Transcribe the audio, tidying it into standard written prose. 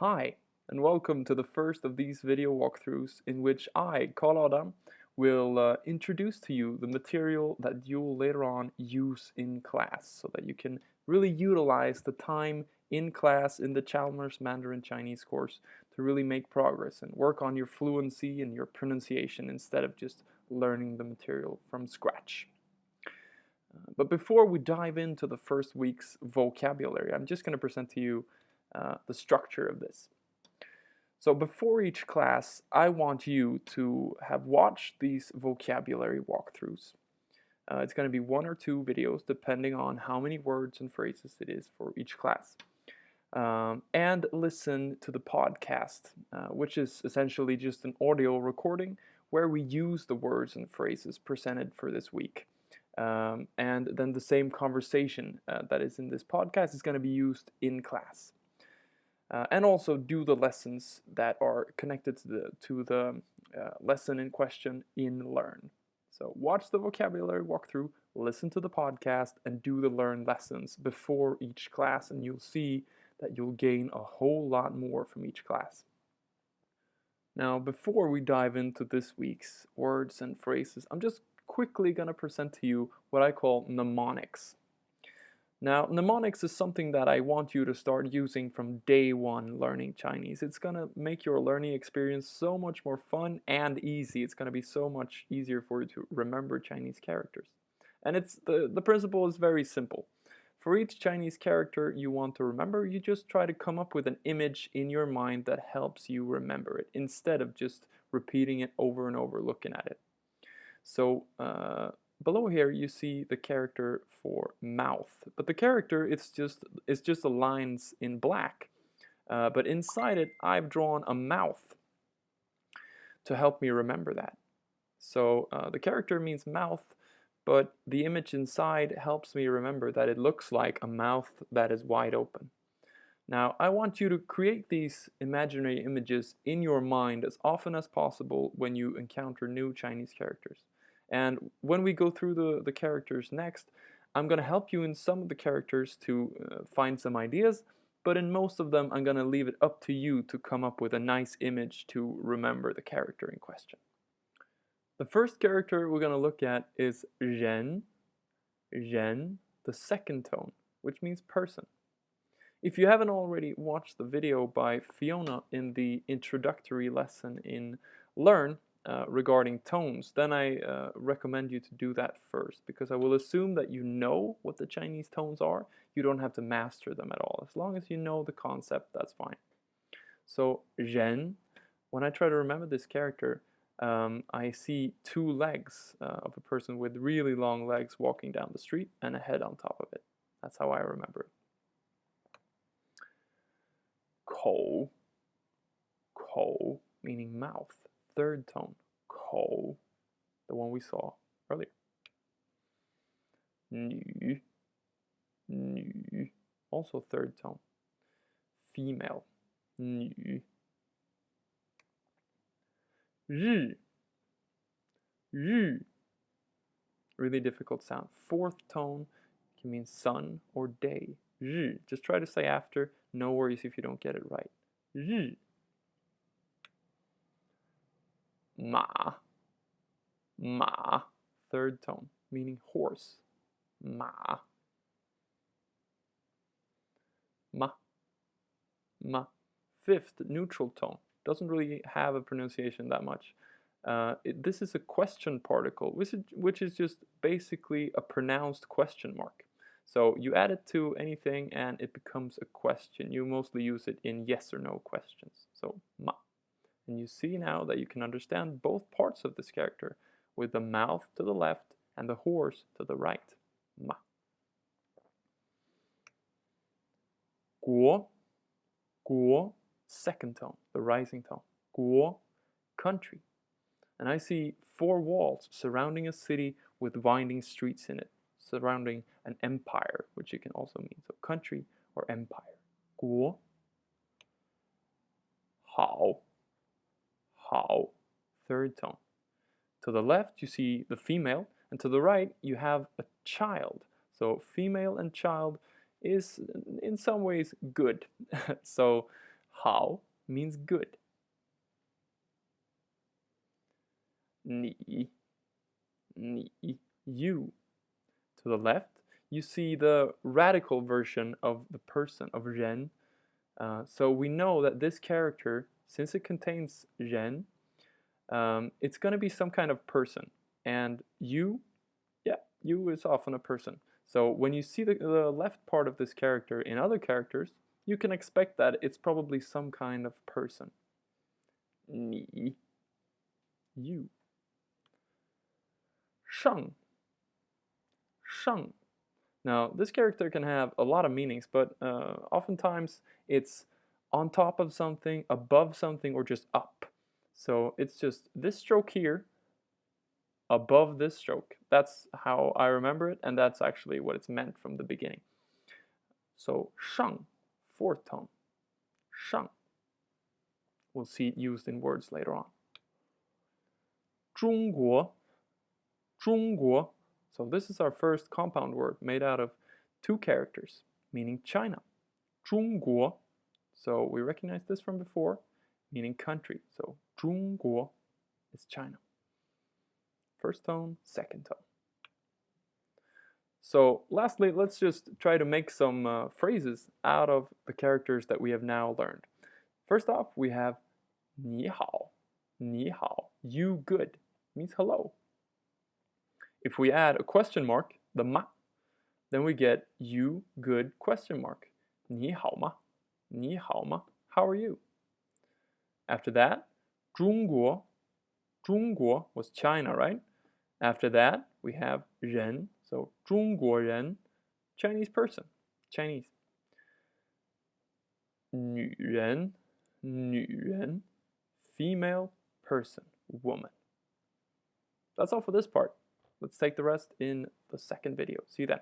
Hi, and welcome to the first of these video walkthroughs in which I, Karl Adam, will introduce to you the material that you will later on use in class so that you can really utilize the time in class in the Chalmers Mandarin Chinese course to really make progress and work on your fluency and your pronunciation instead of just learning the material from scratch. But before we dive into the first week's vocabulary, I'm just going to present to you the structure of this. So before each class, I want you to have watched these vocabulary walkthroughs. It's going to be 1 or 2 videos depending on how many words and phrases it is for each class. And listen to the podcast, which is essentially just an audio recording where we use the words and phrases presented for this week. And then the same conversation that is in this podcast is going to be used in class. And also do the lessons that are connected to the lesson in question in Learn. So watch the vocabulary walkthrough, listen to the podcast, and do the Learn lessons before each class, and you'll see that you'll gain a whole lot more from each class. Now, before we dive into this week's words and phrases, I'm just quickly going to present to you what I call mnemonics. Now, mnemonics is something that I want you to start using from day one learning Chinese. It's going to make your learning experience so much more fun and easy. It's going to be so much easier for you to remember Chinese characters. And the principle is very simple. For each Chinese character you want to remember, you just try to come up with an image in your mind that helps you remember it, instead of just repeating it over and over, looking at it. So, below here you see the character for mouth, but the character it's just the lines in black, but inside it I've drawn a mouth to help me remember that. So the character means mouth, but the image inside helps me remember that it looks like a mouth that is wide open. Now, I want you to create these imaginary images in your mind as often as possible when you encounter new Chinese characters. And when we go through the characters next, I'm going to help you in some of the characters to find some ideas, but in most of them I'm going to leave it up to you to come up with a nice image to remember the character in question. The first character we're going to look at is Zhen, the second tone, which means person. If you haven't already watched the video by Fiona in the introductory lesson in Learn regarding tones, then I recommend you to do that first, because I will assume that you know what the Chinese tones are. You don't have to master them at all. As long as you know the concept, that's fine. So Zhen, when I try to remember this character, I see 2 legs of a person with really long legs walking down the street and a head on top of it. That's how I remember it. Kou, meaning mouth, third tone. Kou, the one we saw earlier. Nu, also third tone. Female, nu. Yu, really difficult sound. Fourth tone can mean sun or day. Yu, just try to say after. No worries if you don't get it right. Yu. Ma, third tone, meaning horse. Ma. Fifth, neutral tone. Doesn't really have a pronunciation that much. This is a question particle, which is just basically a pronounced question mark. So you add it to anything and it becomes a question. You mostly use it in yes or no questions. So ma. And you see now that you can understand both parts of this character, with the mouth to the left and the horse to the right. Ma. Guo, second tone, the rising tone. Guo, country. And I see 4 walls surrounding a city with winding streets in it, surrounding an empire, which it can also mean. So country or empire. Guo. Hao, third tone. To the left you see the female, and to the right you have a child. So female and child is in some ways good. So 好 means good. 你 you. To the left, you see the radical version of the person, of 人. So we know that this character, since it contains 人, it's going to be some kind of person. And you, yeah, you is often a person. So when you see the left part of this character in other characters, you can expect that it's probably some kind of person. 你 you. 上 Now, this character can have a lot of meanings, but oftentimes it's on top of something, above something, or just up. So it's just this stroke here above this stroke. That's how I remember it, and that's actually what it's meant from the beginning. So 上, fourth tone. 上. We'll see it used in words later on. 中国 So this is our first compound word made out of two characters, meaning China. 中国 So we recognize this from before, meaning country. So 中国 is China. First tone, second tone. So lastly, let's just try to make some phrases out of the characters that we have now learned. First off, we have 你好. 你好, you good, means hello. If we add a question mark, the 嘛, then we get you good question mark. 你好吗? 你好吗? How are you? After that, 中国. 中国 was China, right? After that, we have 人, so 中国人, Chinese person, Chinese. 女人 女人, female person, woman. That's all for this part. Let's take the rest in the second video. See you then.